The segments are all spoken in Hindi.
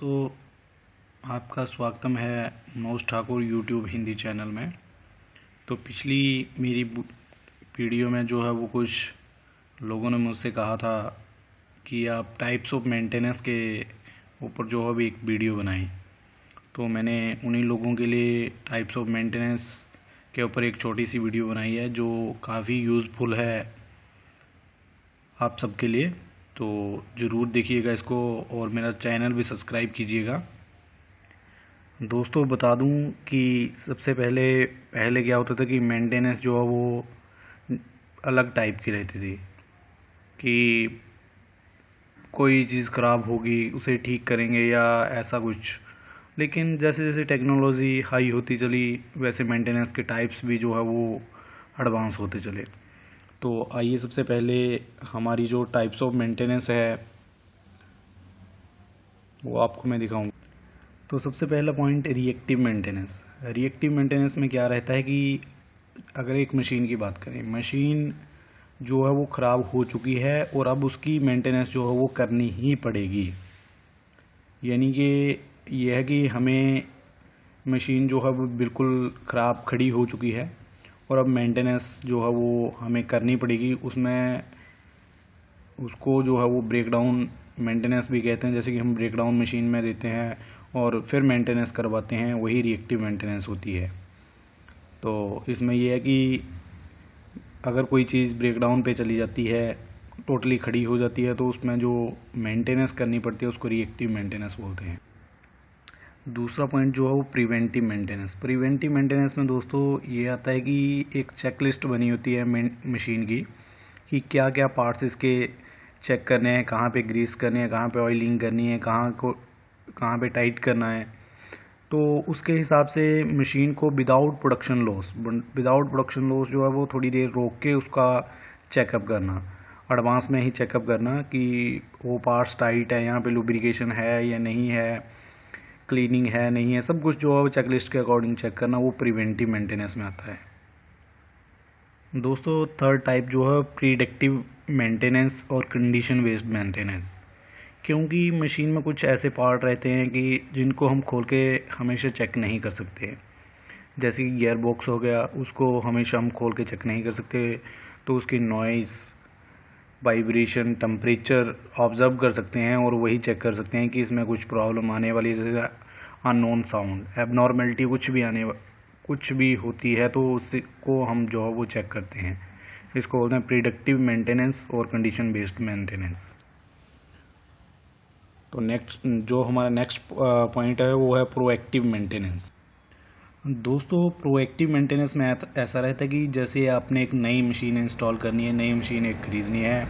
दोस्तों, आपका स्वागतम है मनोज ठाकुर यूट्यूब हिंदी चैनल में। तो पिछली मेरी वीडियो में जो है वो कुछ लोगों ने मुझसे कहा था कि आप टाइप्स ऑफ मेंटेनेंस के ऊपर जो है भी एक वीडियो बनाएं। तो मैंने उन्हीं लोगों के लिए टाइप्स ऑफ मेंटेनेंस के ऊपर एक छोटी सी वीडियो बनाई है जो काफ़ी यूज़फुल है आप सबके लिए। तो ज़रूर देखिएगा इसको और मेरा चैनल भी सब्सक्राइब कीजिएगा। दोस्तों, बता दूं कि सबसे पहले क्या होता था कि मेंटेनेंस जो है वो अलग टाइप की रहती थी कि कोई चीज़ ख़राब होगी उसे ठीक करेंगे या ऐसा कुछ। लेकिन जैसे जैसे टेक्नोलॉजी हाई होती चली वैसे मेंटेनेंस के टाइप्स भी जो है वो एडवांस होते चले। तो आइए सबसे पहले हमारी जो टाइप्स ऑफ मेंटेनेंस है वो आपको मैं दिखाऊं। तो सबसे पहला point reactive maintenance. Reactive maintenance में क्या रहता है कि अगर एक मशीन की बात करें, मशीन जो है वो ख़राब हो चुकी है और अब उसकी मेंटेनेंस जो है वो करनी ही पड़ेगी। यानी कि यह है कि हमें मशीन जो है वो बिल्कुल ख़राब खड़ी हो चुकी है और अब मेंटेनेंस जो है वो हमें करनी पड़ेगी। उसमें उसको जो है वो ब्रेक डाउन मेंटेनेंस भी कहते हैं। जैसे कि हम ब्रेक डाउन मशीन में देते हैं और फिर मेंटेनेंस करवाते हैं, वही रिएक्टिव मेंटेनेंस होती है। तो इसमें यह है कि अगर कोई चीज़ ब्रेक डाउन पे चली जाती है, टोटली खड़ी हो जाती है, तो उसमें जो मेंटेनेंस करनी पड़ती है उसको रिएक्टिव मेंटेनेंस बोलते हैं। दूसरा पॉइंट जो है वो प्रिवेंटिव मेंटेनेंस। प्रिवेंटिव मेंटेनेंस में दोस्तों ये आता है कि एक चेकलिस्ट बनी होती है मशीन की कि क्या क्या पार्ट्स इसके चेक करने हैं, कहाँ पे ग्रीस करनी है, कहाँ पे ऑयलिंग करनी है, कहाँ पे टाइट करना है। तो उसके हिसाब से मशीन को विदाउट प्रोडक्शन लॉस जो है वो थोड़ी देर रोक के उसका चेकअप करना, एडवांस में ही चेकअप करना कि वो पार्ट्स टाइट है, यहाँ पे लुब्रिकेशन है या नहीं है, क्लीनिंग है नहीं है, सब कुछ जो है वो चेकलिस्ट के अकॉर्डिंग चेक करना, वो प्रिवेंटिव मेंटेनेंस में आता है। दोस्तों, थर्ड टाइप जो है प्रिडिक्टिव मेंटेनेंस और कंडीशन बेस्ड मेंटेनेंस। क्योंकि मशीन में कुछ ऐसे पार्ट रहते हैं कि जिनको हम खोल के हमेशा चेक नहीं कर सकते। जैसे कि गियर बॉक्स हो गया, उसको हमेशा हम खोल के चेक नहीं कर सकते। तो उसकी नॉइज़, वाइब्रेशन, टेम्परेचर ऑब्जर्व कर सकते हैं और वही चेक कर सकते हैं कि इसमें कुछ प्रॉब्लम आने वाली है। जैसे अननोन साउंड, एबनॉर्मेलिटी कुछ भी होती है तो उसको हम जो है वो चेक करते हैं। इसको बोलते हैं प्रिडिक्टिव मेंटेनेंस और कंडीशन बेस्ड मेंटेनेंस। तो जो हमारा नेक्स्ट पॉइंट है वो है प्रोएक्टिव मेंटेनेंस। दोस्तों, प्रोएक्टिव मेंटेनेंस में ऐसा रहता है कि जैसे आपने एक नई मशीन इंस्टॉल करनी है, नई मशीन एक खरीदनी है,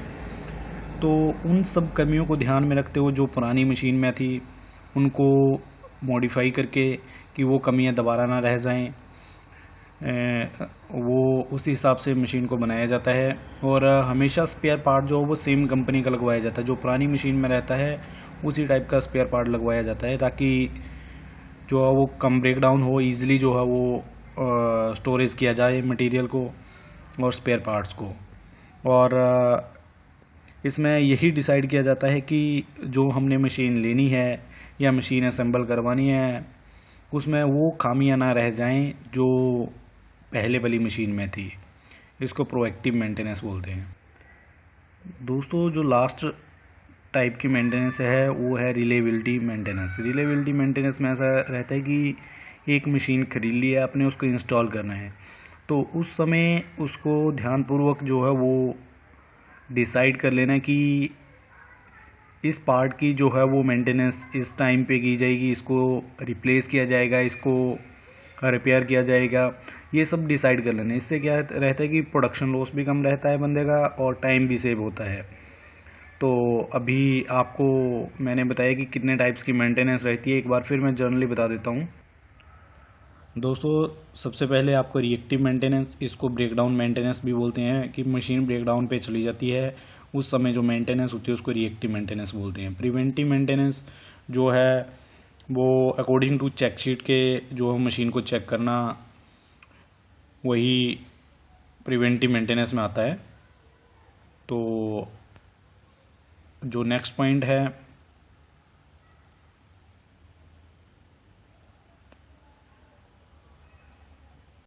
तो उन सब कमियों को ध्यान में रखते हुए जो पुरानी मशीन में थी उनको मॉडिफाई करके कि वो कमियां दोबारा ना रह जाएं, वो उस हिसाब से मशीन को बनाया जाता है। और हमेशा स्पेयर पार्ट जो वो सेम कंपनी का लगवाया जाता है। जो पुरानी मशीन में रहता है उसी टाइप का स्पेयर पार्ट लगवाया जाता है ताकि जो है वो कम ब्रेक डाउन हो, ईजिली जो है वो स्टोरेज किया जाए मटेरियल को और स्पेयर पार्ट्स को। और इसमें यही डिसाइड किया जाता है कि जो हमने मशीन लेनी है या मशीन असेंबल करवानी है उसमें वो खामियां ना रह जाएं जो पहले वाली मशीन में थी। इसको प्रोएक्टिव मेंटेनेंस बोलते हैं। दोस्तों, जो लास्ट टाइप की मेंटेनेंस है वो है रिलेबिलिटी मेंटेनेंस। रिलेबिलिटी मेंटेनेंस में ऐसा रहता है कि एक मशीन खरीद ली है आपने, उसको इंस्टॉल करना है, तो उस समय उसको ध्यानपूर्वक जो है वो डिसाइड कर लेना कि इस पार्ट की जो है वो मेंटेनेंस इस टाइम पे की जाएगी, इसको रिप्लेस किया जाएगा, इसको रिपेयर किया जाएगा, ये सब डिसाइड कर लेना। इससे क्या रहता है कि प्रोडक्शन लॉस भी कम रहता है बंदे का और टाइम भी सेव होता है। तो अभी आपको मैंने बताया कि कितने टाइप्स की मेंटेनेंस रहती है, एक बार फिर मैं जनरली बता देता हूँ। दोस्तों, सबसे पहले आपको रिएक्टिव मेंटेनेंस, इसको ब्रेकडाउन मेंटेनेंस भी बोलते हैं कि मशीन ब्रेकडाउन पे चली जाती है उस समय जो मेंटेनेंस होती है उसको रिएक्टिव मेंटेनेंस बोलते हैं। प्रिवेंटिव मेंटेनेंस जो है वो अकॉर्डिंग टू चेक शीट के जो मशीन को चेक करना, वही प्रिवेंटिव मेंटेनेंस में आता है। तो जो नेक्स्ट पॉइंट है